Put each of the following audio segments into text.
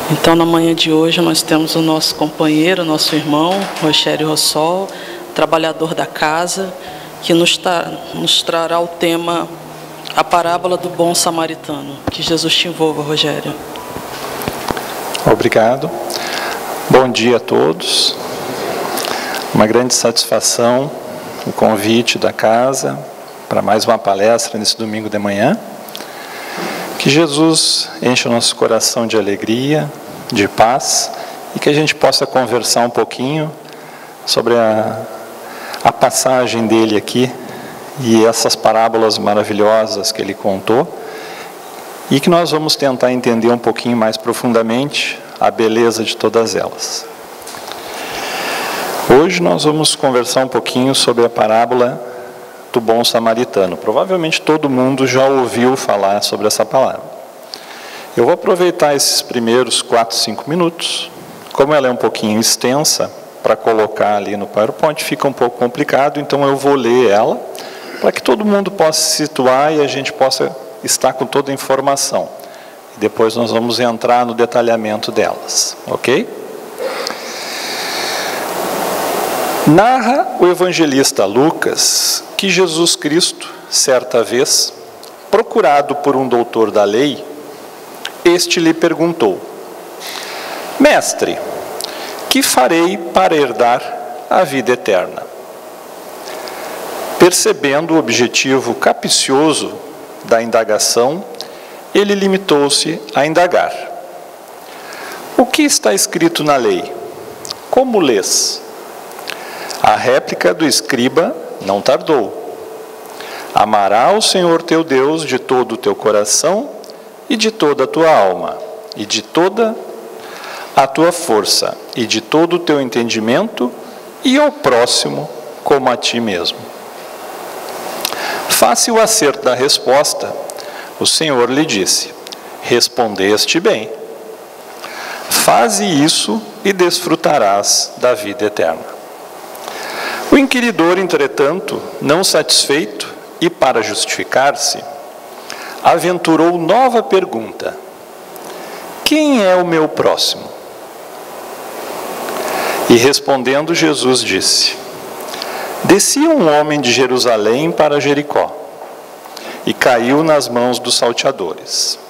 Então, na manhã de hoje, nós temos o nosso companheiro, nosso irmão, Rogério Rossol, trabalhador da casa, que nos trará o tema, a parábola do bom samaritano. Que Jesus te envolva, Rogério. Obrigado. Bom dia a todos. Uma grande satisfação o convite da casa para mais uma palestra nesse domingo de manhã. Que Jesus enche o nosso coração de alegria, de paz, e que a gente possa conversar um pouquinho sobre a passagem dele aqui e essas parábolas maravilhosas que ele contou, e que nós vamos tentar entender um pouquinho mais profundamente a beleza de todas elas. Hoje nós vamos conversar um pouquinho sobre a parábola do bom samaritano. Provavelmente todo mundo já ouviu falar sobre essa palavra. Eu vou aproveitar esses primeiros 4, 5 minutos. Como ela é um pouquinho extensa, para colocar ali no PowerPoint fica um pouco complicado, então eu vou ler ela, para que todo mundo possa se situar e a gente possa estar com toda a informação. E depois nós vamos entrar no detalhamento delas, ok? Narra o evangelista Lucas que Jesus Cristo, certa vez, procurado por um doutor da lei, este lhe perguntou: Mestre, que farei para herdar a vida eterna? Percebendo o objetivo capcioso da indagação, ele limitou-se a indagar: O que está escrito na lei? Como lês? A réplica do escriba não tardou. Amará o Senhor teu Deus de todo o teu coração e de toda a tua alma, e de toda a tua força, e de todo o teu entendimento, e ao próximo como a ti mesmo. Face o acerto da resposta, o Senhor lhe disse: Respondeste bem. Faze isso e desfrutarás da vida eterna. O inquiridor, entretanto, não satisfeito e para justificar-se, aventurou nova pergunta: Quem é o meu próximo? E respondendo, Jesus disse: Descia um homem de Jerusalém para Jericó, e caiu nas mãos dos salteadores,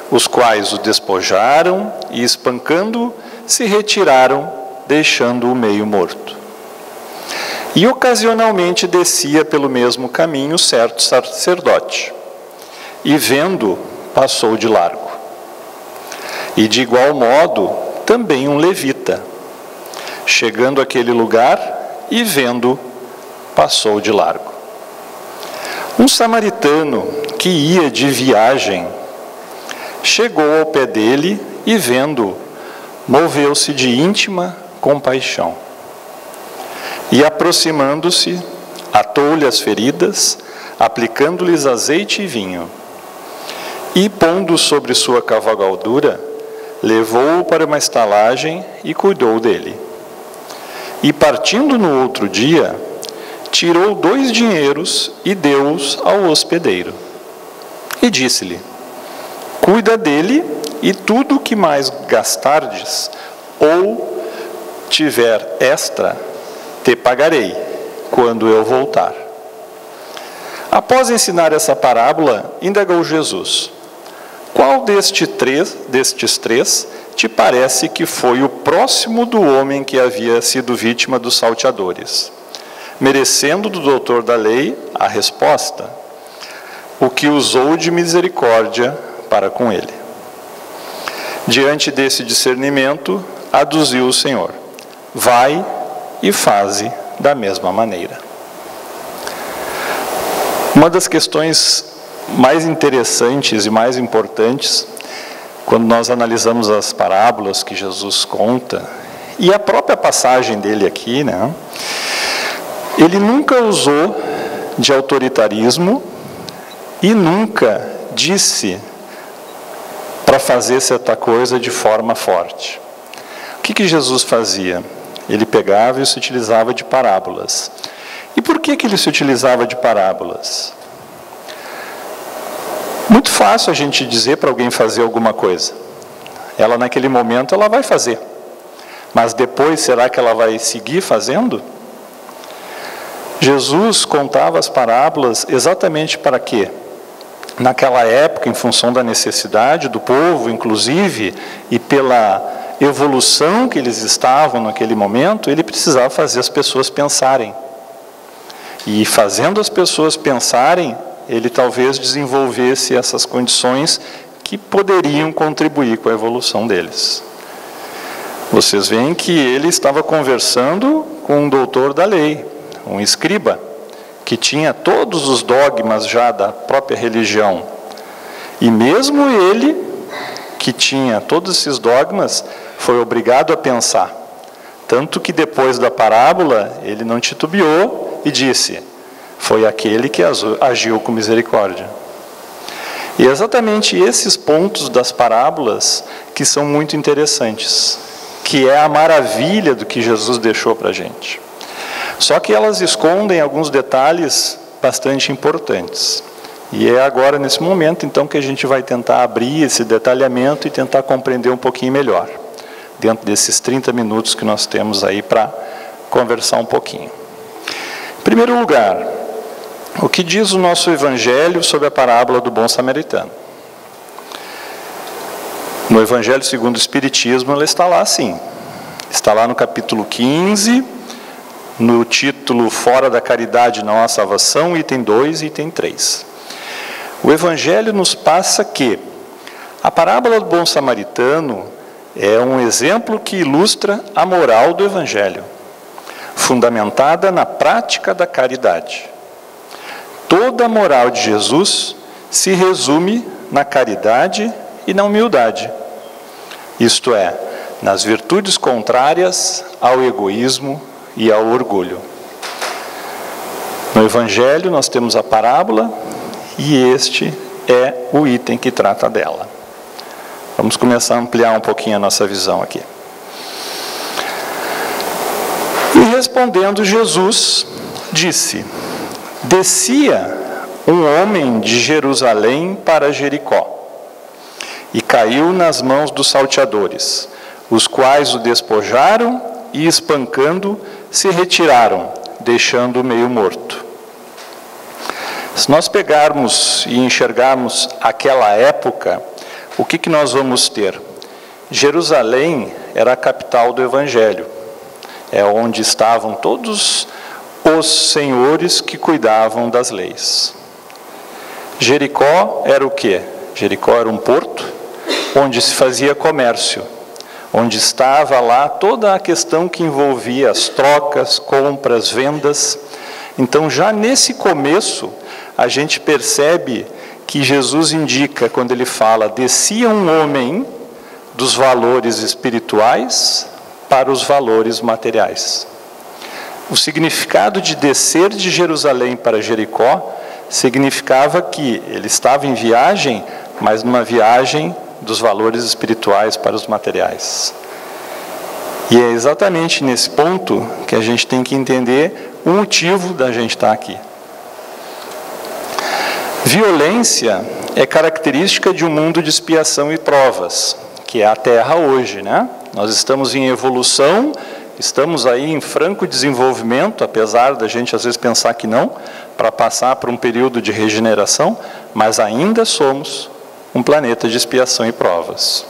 os quais o despojaram e, espancando-o, se retiraram, deixando-o meio morto. E ocasionalmente descia pelo mesmo caminho certo sacerdote, e vendo, passou de largo. E de igual modo, também um levita, chegando àquele lugar e vendo, passou de largo. Um samaritano que ia de viagem, chegou ao pé dele e vendo, moveu-se de íntima compaixão. E aproximando-se, atou-lhe as feridas, aplicando-lhes azeite e vinho. E pondo sobre sua cavalgadura, levou-o para uma estalagem e cuidou dele. E partindo no outro dia, tirou 2 dinheiros e deu-os ao hospedeiro. E disse-lhe: Cuida dele, e tudo o que mais gastardes, ou tiver extra, te pagarei, quando eu voltar. Após ensinar essa parábola, indagou Jesus: Qual destes três te parece que foi o próximo do homem que havia sido vítima dos salteadores? Merecendo do doutor da lei a resposta: O que usou de misericórdia para com ele. Diante desse discernimento, aduziu o Senhor: Vai e faze da mesma maneira. Uma das questões mais interessantes e mais importantes, quando nós analisamos as parábolas que Jesus conta, e a própria passagem dele aqui, né? Ele nunca usou de autoritarismo e nunca disse para fazer certa coisa de forma forte. O que Jesus fazia? Ele pegava e se utilizava de parábolas. E por que ele se utilizava de parábolas? Muito fácil a gente dizer para alguém fazer alguma coisa. Ela, naquele momento, ela vai fazer. Mas depois, será que ela vai seguir fazendo? Jesus contava as parábolas exatamente para quê? Naquela época, em função da necessidade do povo, inclusive, e pela evolução que eles estavam naquele momento, ele precisava fazer as pessoas pensarem. E fazendo as pessoas pensarem, ele talvez desenvolvesse essas condições que poderiam contribuir com a evolução deles. Vocês veem que ele estava conversando com um doutor da lei, um escriba, que tinha todos os dogmas já da própria religião. E mesmo ele, que tinha todos esses dogmas, foi obrigado a pensar. Tanto que depois da parábola, ele não titubeou e disse: foi aquele que agiu com misericórdia. E é exatamente esses pontos das parábolas que são muito interessantes, que é a maravilha do que Jesus deixou para a gente. Só que elas escondem alguns detalhes bastante importantes. E é agora, nesse momento, então, que a gente vai tentar abrir esse detalhamento e tentar compreender um pouquinho melhor, dentro desses 30 minutos que nós temos aí para conversar um pouquinho. Em primeiro lugar, o que diz o nosso Evangelho sobre a parábola do bom samaritano? No Evangelho segundo o Espiritismo, ela está lá assim. Está lá no capítulo 15, no título Fora da Caridade não há salvação, item 2 e item 3. O Evangelho nos passa que a parábola do bom samaritano é um exemplo que ilustra a moral do Evangelho, fundamentada na prática da caridade. Toda a moral de Jesus se resume na caridade e na humildade, isto é, nas virtudes contrárias ao egoísmo e ao orgulho. No Evangelho nós temos a parábola e este é o item que trata dela. Vamos começar a ampliar um pouquinho a nossa visão aqui. E respondendo Jesus, disse: descia um homem de Jerusalém para Jericó, e caiu nas mãos dos salteadores, os quais o despojaram e, espancando, se retiraram, deixando-o meio morto. Se nós pegarmos e enxergarmos aquela época, o que nós vamos ter? Jerusalém era a capital do Evangelho, é onde estavam todos os senhores que cuidavam das leis. Jericó era o quê? Jericó era um porto onde se fazia comércio, onde estava lá toda a questão que envolvia as trocas, compras, vendas. Então, já nesse começo, a gente percebe que Jesus indica, quando ele fala, descia um homem dos valores espirituais para os valores materiais. O significado de descer de Jerusalém para Jericó significava que ele estava em viagem, mas numa viagem dos valores espirituais para os materiais. E é exatamente nesse ponto que a gente tem que entender o motivo da gente estar aqui. Violência é característica de um mundo de expiação e provas, que é a Terra hoje, né? Nós estamos em evolução, estamos aí em franco desenvolvimento, apesar da gente às vezes pensar que não, para passar por um período de regeneração, mas ainda somos um planeta de expiação e provas.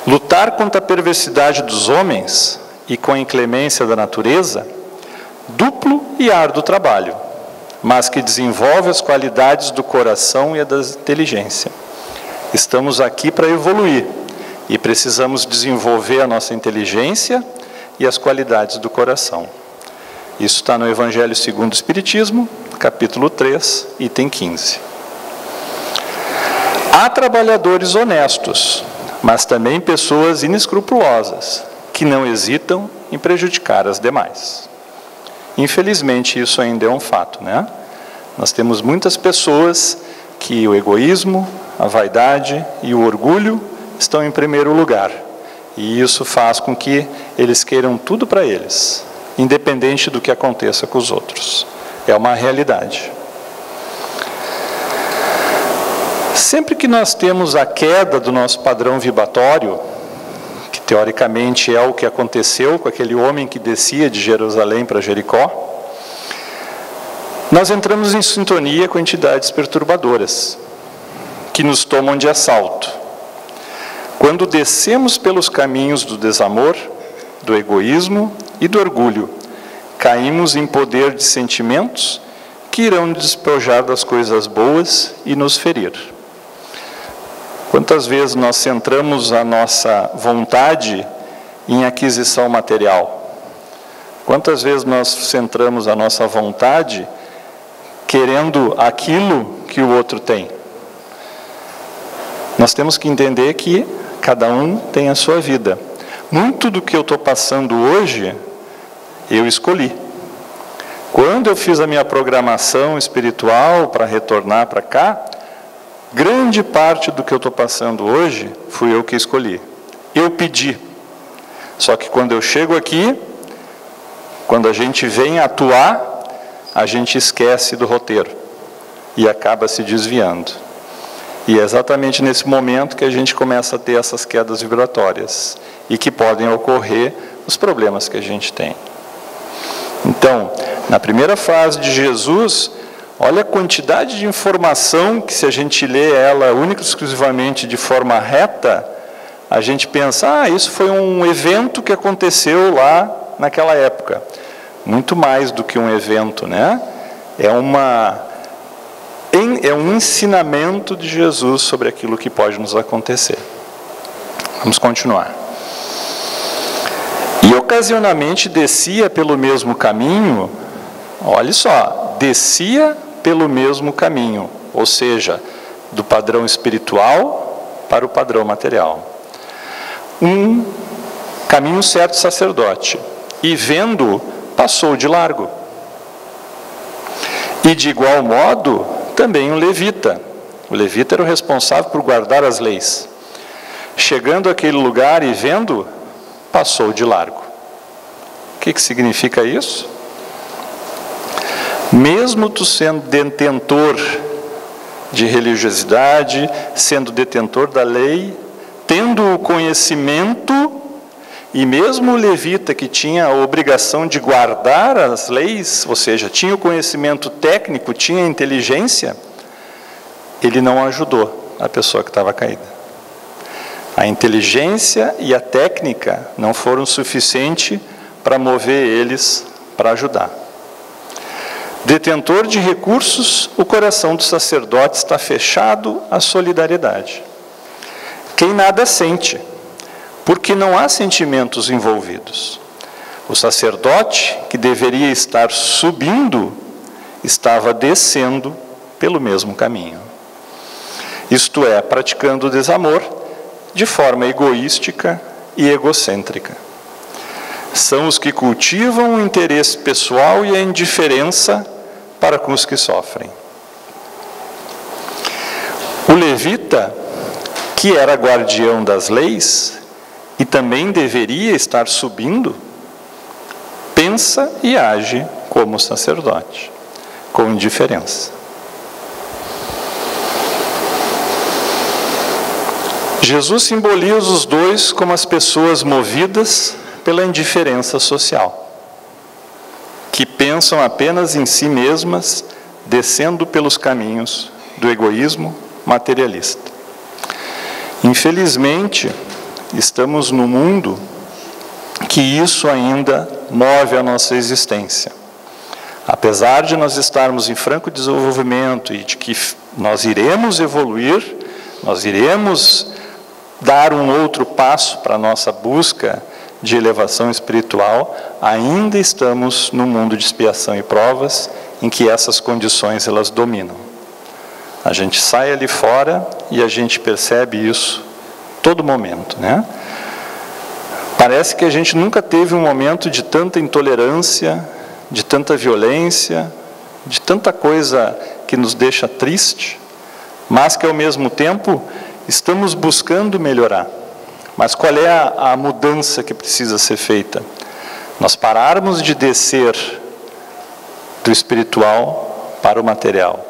Lutar contra a perversidade dos homens e com a inclemência da natureza, duplo e árduo trabalho, mas que desenvolve as qualidades do coração e a da inteligência. Estamos aqui para evoluir e precisamos desenvolver a nossa inteligência e as qualidades do coração. Isso está no Evangelho segundo o Espiritismo, capítulo 3, item 15. Há trabalhadores honestos, mas também pessoas inescrupulosas, que não hesitam em prejudicar as demais. Infelizmente, isso ainda é um fato, né? Nós temos muitas pessoas que o egoísmo, a vaidade e o orgulho estão em primeiro lugar. E isso faz com que eles queiram tudo para eles, independente do que aconteça com os outros. É uma realidade. Sempre que nós temos a queda do nosso padrão vibratório, teoricamente é o que aconteceu com aquele homem que descia de Jerusalém para Jericó, nós entramos em sintonia com entidades perturbadoras, que nos tomam de assalto. Quando descemos pelos caminhos do desamor, do egoísmo e do orgulho, caímos em poder de sentimentos que irão nos despojar das coisas boas e nos ferir. Quantas vezes nós centramos a nossa vontade em aquisição material? Quantas vezes nós centramos a nossa vontade querendo aquilo que o outro tem? Nós temos que entender que cada um tem a sua vida. Muito do que eu estou passando hoje, eu escolhi. Quando eu fiz a minha programação espiritual para retornar para cá, grande parte do que eu estou passando hoje, fui eu que escolhi. Eu pedi. Só que quando eu chego aqui, quando a gente vem atuar, a gente esquece do roteiro e acaba se desviando. E é exatamente nesse momento que a gente começa a ter essas quedas vibratórias e que podem ocorrer os problemas que a gente tem. Então, na primeira fase de Jesus, olha a quantidade de informação que, se a gente lê ela única e exclusivamente de forma reta, a gente pensa, isso foi um evento que aconteceu lá naquela época. Muito mais do que um evento, né? É um ensinamento de Jesus sobre aquilo que pode nos acontecer. Vamos continuar. E ocasionalmente descia pelo mesmo caminho, olha só, descia pelo mesmo caminho, ou seja, do padrão espiritual para o padrão material. Um caminho certo sacerdote, e vendo, passou de largo. E de igual modo, também um levita. O levita era o responsável por guardar as leis. Chegando àquele lugar e vendo, passou de largo. O que significa isso? Mesmo tu sendo detentor de religiosidade, sendo detentor da lei, tendo o conhecimento, e mesmo o levita que tinha a obrigação de guardar as leis, ou seja, tinha o conhecimento técnico, tinha a inteligência, ele não ajudou a pessoa que estava caída. A inteligência e a técnica não foram suficientes para mover eles para ajudar. Detentor de recursos, o coração do sacerdote está fechado à solidariedade. Quem nada sente, porque não há sentimentos envolvidos. O sacerdote, que deveria estar subindo, estava descendo pelo mesmo caminho. Isto é, praticando o desamor de forma egoística e egocêntrica. São os que cultivam o interesse pessoal e a indiferença para com os que sofrem. O levita, que era guardião das leis e também deveria estar subindo, pensa e age como sacerdote, com indiferença. Jesus simboliza os dois como as pessoas movidas pela indiferença social, que pensam apenas em si mesmas, descendo pelos caminhos do egoísmo materialista. Infelizmente, estamos num mundo que isso ainda move a nossa existência. Apesar de nós estarmos em franco desenvolvimento e de que nós iremos evoluir, nós iremos dar um outro passo para a nossa busca de elevação espiritual, ainda estamos num mundo de expiação e provas em que essas condições elas dominam. A gente sai ali fora e a gente percebe isso todo momento, né? Parece que a gente nunca teve um momento de tanta intolerância, de tanta violência, de tanta coisa que nos deixa triste, mas que ao mesmo tempo estamos buscando melhorar. Mas qual é a mudança que precisa ser feita? Nós pararmos de descer do espiritual para o material.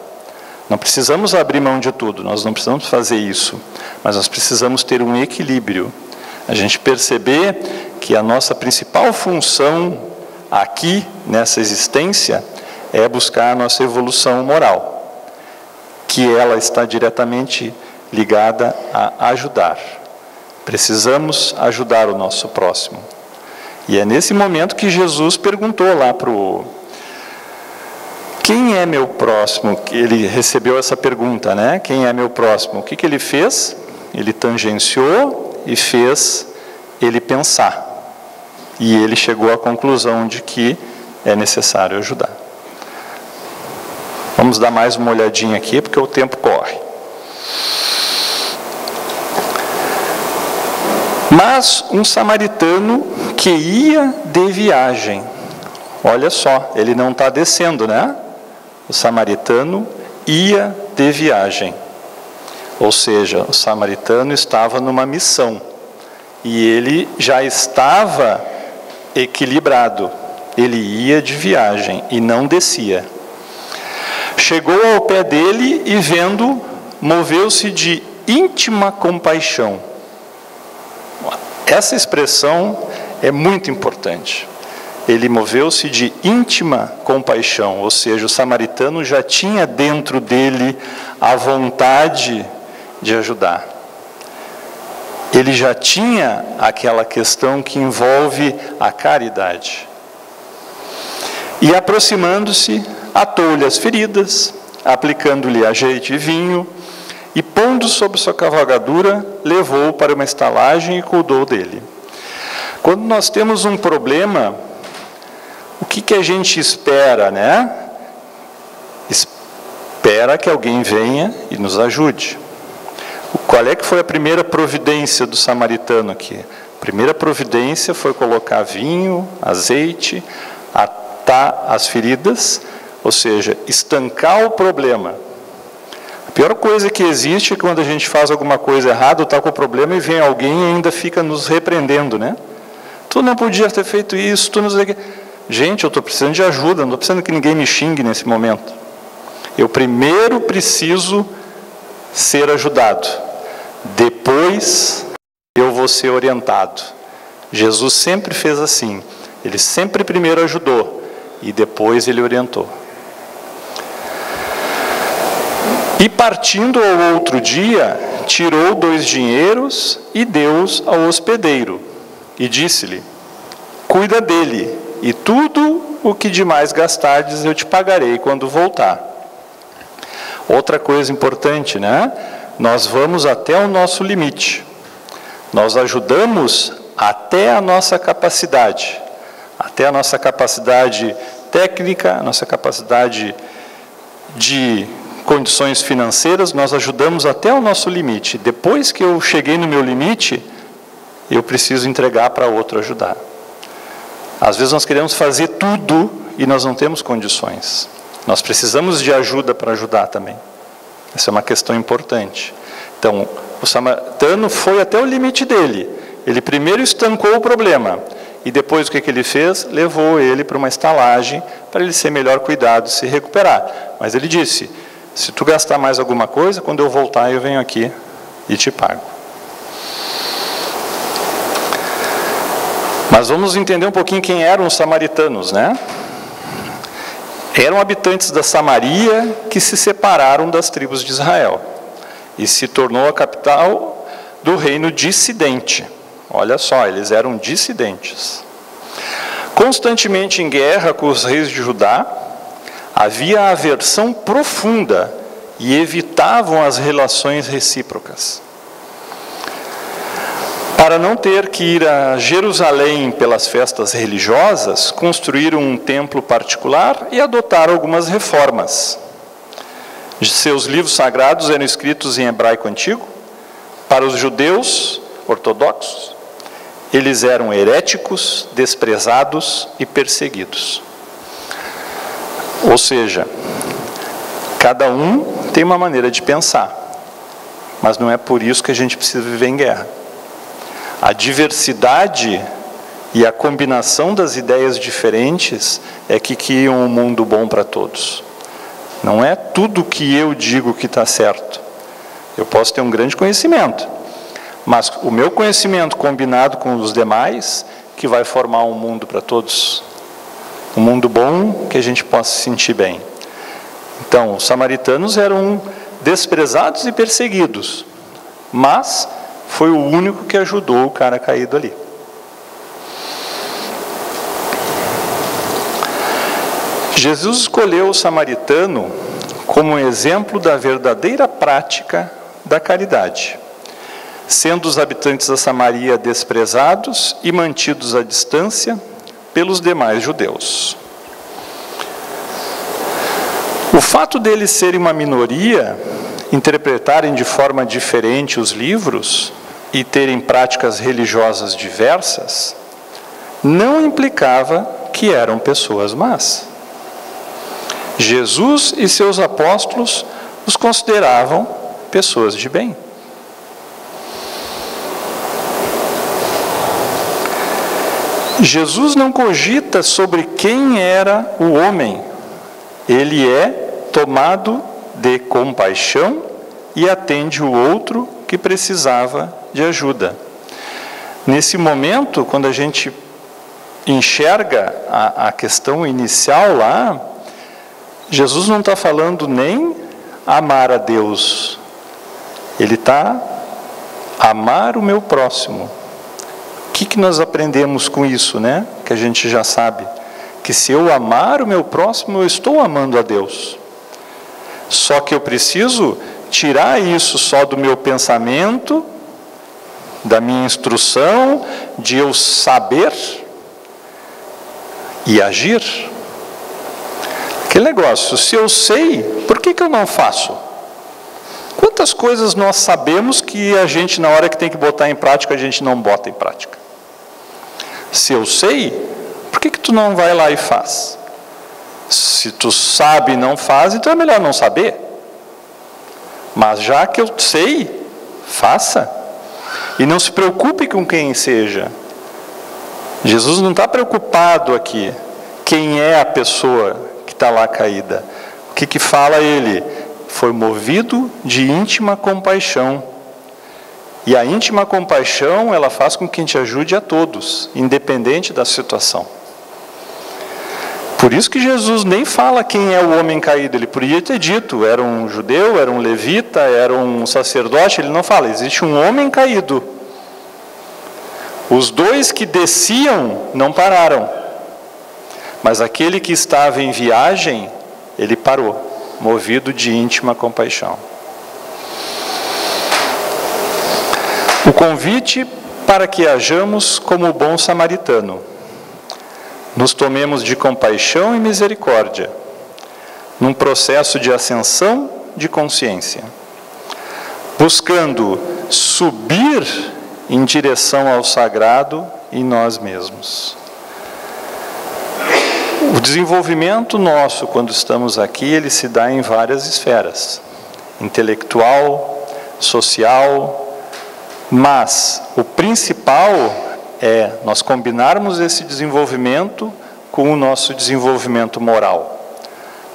Não precisamos abrir mão de tudo, nós não precisamos fazer isso, mas nós precisamos ter um equilíbrio. A gente perceber que a nossa principal função aqui, nessa existência, é buscar a nossa evolução moral, que ela está diretamente ligada a ajudar. Precisamos ajudar o nosso próximo. E é nesse momento que Jesus perguntou lá para o... Quem é meu próximo? Ele recebeu essa pergunta, né? Quem é meu próximo? O que ele fez? Ele tangenciou e fez ele pensar. E ele chegou à conclusão de que é necessário ajudar. Vamos dar mais uma olhadinha aqui, porque o tempo corre. Mas um samaritano que ia de viagem, olha só, ele não está descendo, né? O samaritano ia de viagem, ou seja, o samaritano estava numa missão, e ele já estava equilibrado, ele ia de viagem e não descia. Chegou ao pé dele e vendo, moveu-se de íntima compaixão. Essa expressão é muito importante. Ele moveu-se de íntima compaixão, ou seja, o samaritano já tinha dentro dele a vontade de ajudar. Ele já tinha aquela questão que envolve a caridade. E aproximando-se, atou-lhe as feridas, aplicando-lhe azeite e vinho, e pondo sobre sua cavalgadura, levou-o para uma estalagem e cuidou dele. Quando nós temos um problema, o que a gente espera, né? Espera que alguém venha e nos ajude. Qual é que foi a primeira providência do samaritano aqui? A primeira providência foi colocar vinho, azeite, atar as feridas, ou seja, estancar o problema. A pior coisa que existe é quando a gente faz alguma coisa errada, está com o problema e vem alguém e ainda fica nos repreendendo, né? Tu não podia ter feito isso, tu não sei o que. Gente, eu estou precisando de ajuda, não estou precisando que ninguém me xingue nesse momento. Eu primeiro preciso ser ajudado, depois eu vou ser orientado. Jesus sempre fez assim, ele sempre primeiro ajudou e depois ele orientou. E partindo ao outro dia, tirou 2 dinheiros e deu-os ao hospedeiro, e disse-lhe: cuida dele, e tudo o que demais gastardes eu te pagarei quando voltar. Outra coisa importante, né? Nós vamos até o nosso limite. Nós ajudamos até a nossa capacidade. Até a nossa capacidade técnica, a nossa capacidade de condições financeiras, nós ajudamos até o nosso limite. Depois que eu cheguei no meu limite, eu preciso entregar para outro ajudar. Às vezes nós queremos fazer tudo e nós não temos condições. Nós precisamos de ajuda para ajudar também. Essa é uma questão importante. Então, o samaritano foi até o limite dele. Ele primeiro estancou o problema. E depois o que ele fez? Levou ele para uma estalagem para ele ser melhor cuidado e se recuperar. Mas ele disse: se tu gastar mais alguma coisa, quando eu voltar eu venho aqui e te pago. Mas vamos entender um pouquinho quem eram os samaritanos, né? Eram habitantes da Samaria que se separaram das tribos de Israel e se tornou a capital do reino dissidente. Olha só, eles eram dissidentes. Constantemente em guerra com os reis de Judá, havia aversão profunda e evitavam as relações recíprocas. Para não ter que ir a Jerusalém pelas festas religiosas, construíram um templo particular e adotaram algumas reformas. Seus livros sagrados eram escritos em hebraico antigo. Para os judeus ortodoxos, eles eram heréticos, desprezados e perseguidos. Ou seja, cada um tem uma maneira de pensar, mas não é por isso que a gente precisa viver em guerra. A diversidade e a combinação das ideias diferentes é que criam um mundo bom para todos. Não é tudo que eu digo que está certo. Eu posso ter um grande conhecimento, Mas o meu conhecimento combinado com os demais, que vai formar um mundo para todos. Um mundo bom, que a gente possa se sentir bem. Então, os samaritanos eram desprezados e perseguidos, mas foi o único que ajudou o cara caído ali. Jesus escolheu o samaritano como um exemplo da verdadeira prática da caridade, sendo os habitantes da Samaria desprezados e mantidos à distância pelos demais judeus. O fato deles serem uma minoria, interpretarem de forma diferente os livros e terem práticas religiosas diversas, não implicava que eram pessoas más. Jesus e seus apóstolos os consideravam pessoas de bem. Jesus não cogita sobre quem era o homem. Ele é tomado de compaixão e atende o outro que precisava de ajuda. Nesse momento, quando a gente enxerga a questão inicial lá, Jesus não está falando nem amar a Deus. Ele está amar o meu próximo. O que nós aprendemos com isso, né? Que a gente já sabe. Que se eu amar o meu próximo, eu estou amando a Deus. Só que eu preciso tirar isso só do meu pensamento, da minha instrução, de eu saber e agir. Aquele negócio, se eu sei, por que eu não faço? Quantas coisas nós sabemos que a gente, na hora que tem que botar em prática, a gente não bota em prática? Se eu sei, por que tu não vai lá e faz? Se tu sabe e não faz, então é melhor não saber. Mas já que eu sei, faça. E não se preocupe com quem seja. Jesus não está preocupado aqui. Quem é a pessoa que está lá caída? O que fala ele? Foi movido de íntima compaixão. E a íntima compaixão, ela faz com que a gente ajude a todos, independente da situação. Por isso que Jesus nem fala quem é o homem caído. Ele podia ter dito, era um judeu, era um levita, era um sacerdote. Ele não fala, existe um homem caído. Os dois que desciam não pararam. Mas aquele que estava em viagem, ele parou, movido de íntima compaixão. O convite para que hajamos como o bom samaritano. Nos tomemos de compaixão e misericórdia, num processo de ascensão de consciência, buscando subir em direção ao sagrado em nós mesmos. O desenvolvimento nosso, quando estamos aqui, ele se dá em várias esferas, intelectual, social, mas o principal é nós combinarmos esse desenvolvimento com o nosso desenvolvimento moral,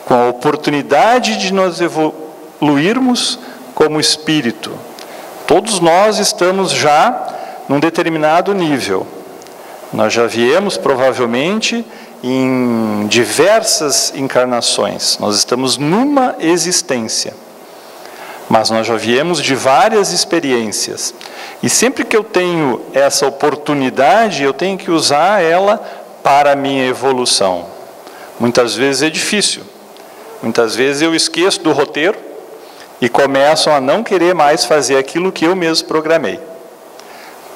com a oportunidade de nós evoluirmos como espírito. Todos nós estamos já num determinado nível. Nós já viemos provavelmente em diversas encarnações. Nós estamos numa existência. Mas nós já viemos de várias experiências. E sempre que eu tenho essa oportunidade, eu tenho que usar ela para a minha evolução. Muitas vezes é difícil. Muitas vezes eu esqueço do roteiro e começo a não querer mais fazer aquilo que eu mesmo programei.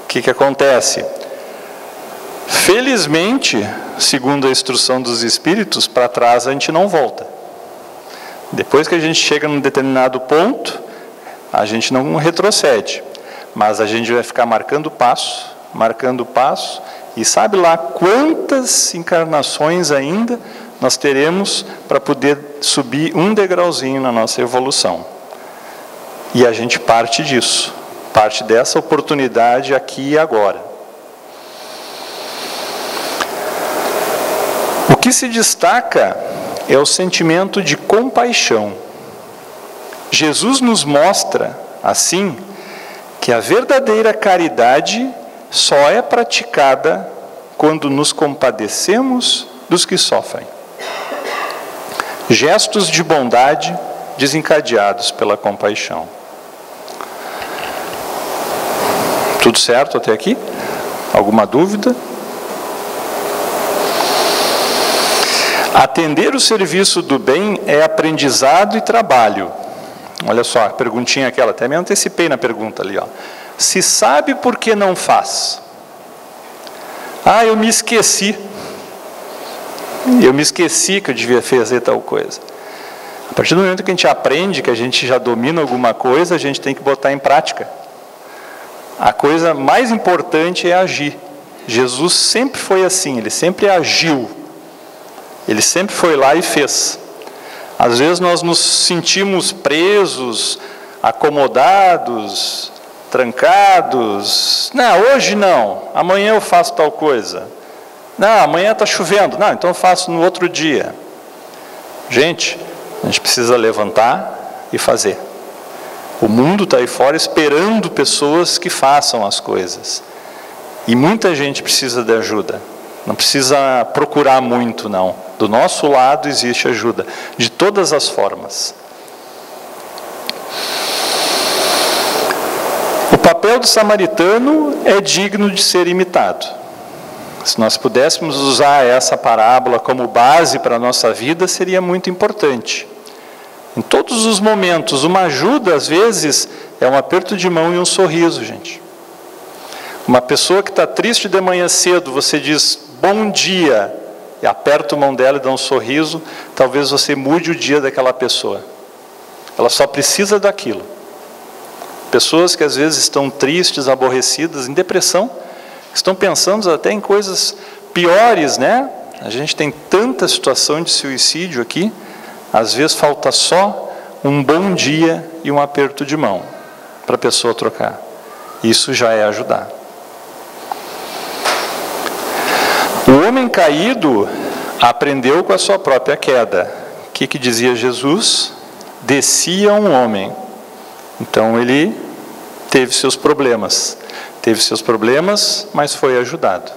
O que acontece? Felizmente, segundo a instrução dos Espíritos, para trás a gente não volta. Depois que a gente chega num determinado ponto, a gente não retrocede. Mas a gente vai ficar marcando passo, e sabe lá quantas encarnações ainda nós teremos para poder subir um degrauzinho na nossa evolução. E a gente parte disso, parte dessa oportunidade aqui e agora. O que se destaca é o sentimento de compaixão. Jesus nos mostra, assim, que a verdadeira caridade só é praticada quando nos compadecemos dos que sofrem. Gestos de bondade desencadeados pela compaixão. Tudo certo até aqui? Alguma dúvida? Atender o serviço do bem é aprendizado e trabalho. Olha só, a perguntinha aquela, até me antecipei na pergunta ali, ó. Se sabe por que não faz? Ah, eu me esqueci. Eu me esqueci que eu devia fazer tal coisa. A partir do momento que a gente aprende, que a gente já domina alguma coisa, a gente tem que botar em prática. A coisa mais importante é agir. Jesus sempre foi assim, ele sempre agiu. Ele sempre foi lá e fez. Às vezes nós nos sentimos presos, acomodados, trancados. Não, hoje não, amanhã eu faço tal coisa. Não, amanhã está chovendo. Não, então eu faço no outro dia. Gente, a gente precisa levantar e fazer. O mundo está aí fora esperando pessoas que façam as coisas. E muita gente precisa de ajuda. Não precisa procurar muito, não. Do nosso lado existe ajuda, de todas as formas. O papel do samaritano é digno de ser imitado. Se nós pudéssemos usar essa parábola como base para a nossa vida, seria muito importante. Em todos os momentos, uma ajuda, às vezes, é um aperto de mão e um sorriso, gente. Uma pessoa que está triste de manhã cedo, você diz, bom dia, e aperta a mão dela e dá um sorriso, talvez você mude o dia daquela pessoa. Ela só precisa daquilo. Pessoas que às vezes estão tristes, aborrecidas, em depressão, estão pensando até em coisas piores, né? A gente tem tanta situação de suicídio aqui, às vezes falta só um bom dia e um aperto de mão para a pessoa trocar. Isso já é ajudar. O homem caído aprendeu com a sua própria queda. O que dizia Jesus? Descia um homem. Então ele teve seus problemas. Teve seus problemas, mas foi ajudado.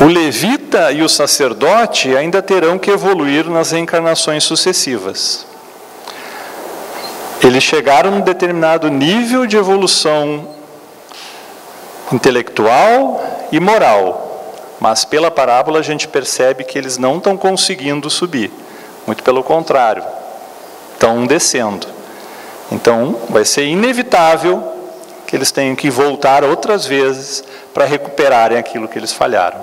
O levita e o sacerdote ainda terão que evoluir nas reencarnações sucessivas. Eles chegaram a um determinado nível de evolução intelectual e moral, mas pela parábola a gente percebe que eles não estão conseguindo subir, muito pelo contrário, estão descendo. Então vai ser inevitável que eles tenham que voltar outras vezes para recuperarem aquilo que eles falharam,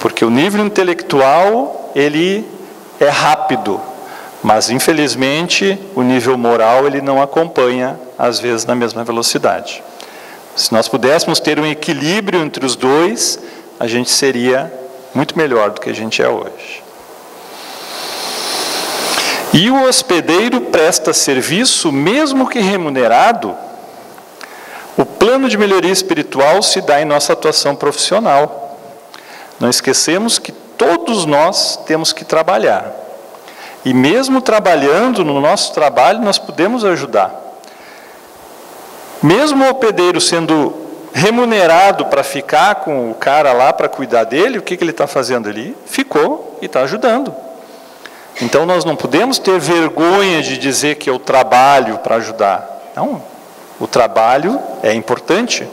porque o nível intelectual ele é rápido, mas infelizmente o nível moral ele não acompanha às vezes na mesma velocidade. Se nós pudéssemos ter um equilíbrio entre os dois, a gente seria muito melhor do que a gente é hoje. E o hospedeiro presta serviço, mesmo que remunerado. O plano de melhoria espiritual se dá em nossa atuação profissional. Não esquecemos que todos nós temos que trabalhar. E mesmo trabalhando no nosso trabalho, nós podemos ajudar. Mesmo o hospedeiro sendo remunerado para ficar com o cara lá para cuidar dele, o que ele está fazendo ali? Ficou e está ajudando. Então nós não podemos ter vergonha de dizer que eu trabalho para ajudar. Não, o trabalho é importante.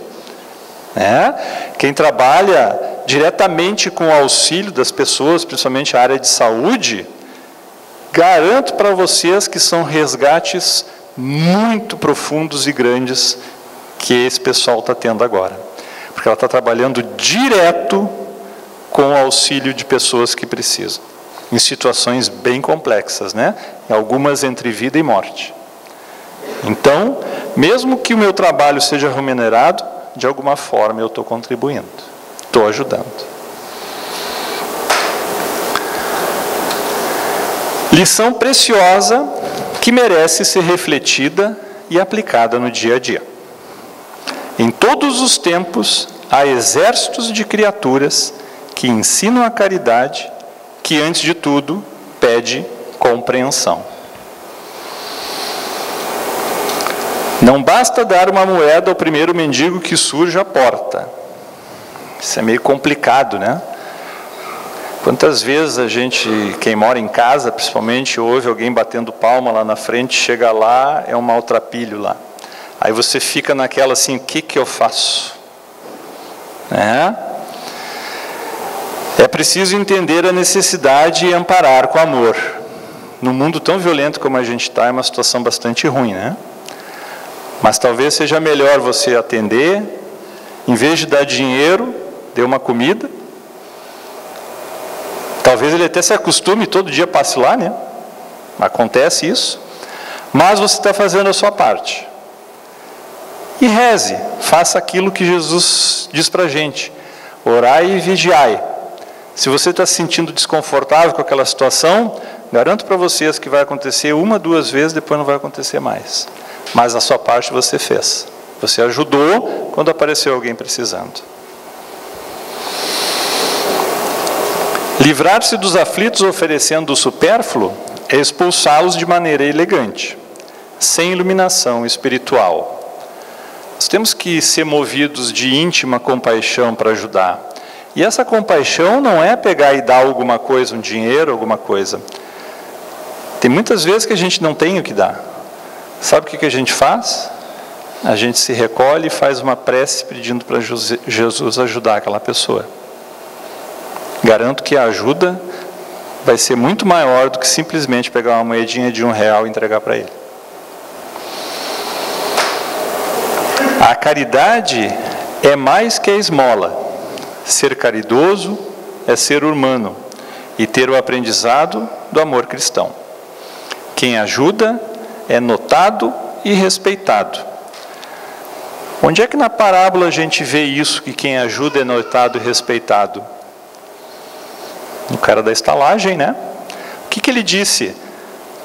Né? Quem trabalha diretamente com o auxílio das pessoas, principalmente a área de saúde, garanto para vocês que são resgates muito profundos e grandes que esse pessoal está tendo agora. Porque ela está trabalhando direto com o auxílio de pessoas que precisam. Em situações bem complexas, né? Algumas entre vida e morte. Então, mesmo que o meu trabalho seja remunerado, de alguma forma eu estou contribuindo, estou ajudando. Lição preciosa que merece ser refletida e aplicada no dia a dia. Em todos os tempos, há exércitos de criaturas que ensinam a caridade, que, antes de tudo, pede compreensão. Não basta dar uma moeda ao primeiro mendigo que surge à porta. Isso é meio complicado, né? Quantas vezes a gente, quem mora em casa, principalmente, ouve alguém batendo palma lá na frente, chega lá, é um maltrapilho lá. Aí você fica naquela assim, o que eu faço? É preciso entender a necessidade e amparar com amor. No mundo tão violento como a gente está, é uma situação bastante ruim, né? Mas talvez seja melhor você atender, em vez de dar dinheiro, dê uma comida. Talvez ele até se acostume, todo dia passe lá, né? Acontece isso. Mas você está fazendo a sua parte. E reze, faça aquilo que Jesus diz para a gente. Orai e vigiai. Se você está se sentindo desconfortável com aquela situação, garanto para vocês que vai acontecer uma, duas vezes, depois não vai acontecer mais. Mas a sua parte você fez. Você ajudou quando apareceu alguém precisando. Livrar-se dos aflitos oferecendo o supérfluo é expulsá-los de maneira elegante, sem iluminação espiritual. Nós temos que ser movidos de íntima compaixão para ajudar. E essa compaixão não é pegar e dar alguma coisa, um dinheiro, alguma coisa. Tem muitas vezes que a gente não tem o que dar. Sabe o que a gente faz? A gente se recolhe e faz uma prece pedindo para Jesus ajudar aquela pessoa. Garanto que a ajuda vai ser muito maior do que simplesmente pegar uma moedinha de R$1 e entregar para ele. A caridade é mais que a esmola. Ser caridoso é ser humano e ter o aprendizado do amor cristão. Quem ajuda é notado e respeitado. Onde é que na parábola a gente vê isso, que quem ajuda é notado e respeitado? O cara da estalagem, né? O que ele disse?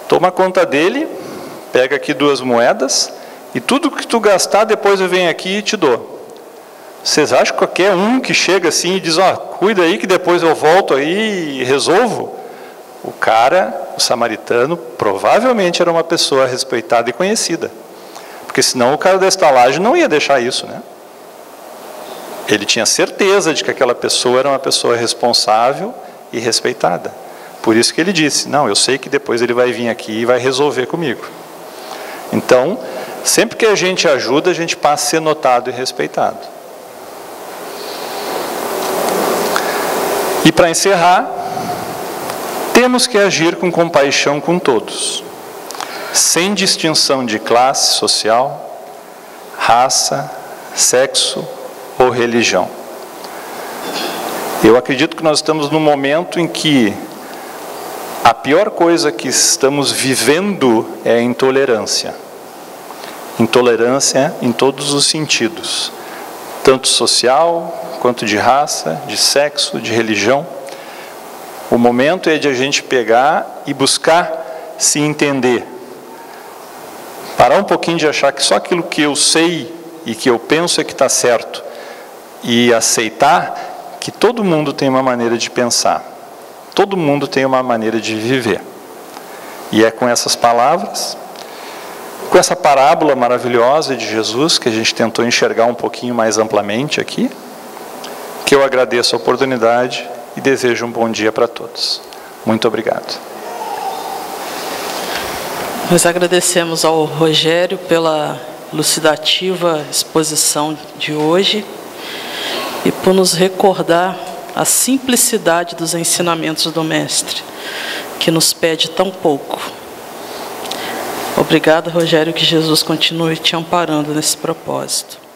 Toma conta dele, pega aqui 2 moedas, e tudo que tu gastar, depois eu venho aqui e te dou. Vocês acham que qualquer um que chega assim e diz, cuida aí que depois eu volto aí e resolvo? O cara, o samaritano, provavelmente era uma pessoa respeitada e conhecida. Porque senão o cara da estalagem não ia deixar isso, né? Ele tinha certeza de que aquela pessoa era uma pessoa responsável e respeitada. Por isso que ele disse, não, eu sei que depois ele vai vir aqui e vai resolver comigo. Então, sempre que a gente ajuda, a gente passa a ser notado e respeitado. E para encerrar, temos que agir com compaixão com todos, sem distinção de classe social, raça, sexo ou religião. Eu acredito que nós estamos num momento em que a pior coisa que estamos vivendo é a intolerância. Intolerância em todos os sentidos, tanto social, quanto de raça, de sexo, de religião. O momento é de a gente pegar e buscar se entender. Parar um pouquinho de achar que só aquilo que eu sei e que eu penso é que está certo. E aceitar que todo mundo tem uma maneira de pensar. Todo mundo tem uma maneira de viver. E é com essas palavras, com essa parábola maravilhosa de Jesus, que a gente tentou enxergar um pouquinho mais amplamente aqui, que eu agradeço a oportunidade e desejo um bom dia para todos. Muito obrigado. Nós agradecemos ao Rogério pela elucidativa exposição de hoje e por nos recordar a simplicidade dos ensinamentos do Mestre, que nos pede tão pouco. Obrigado, Rogério, que Jesus continue te amparando nesse propósito.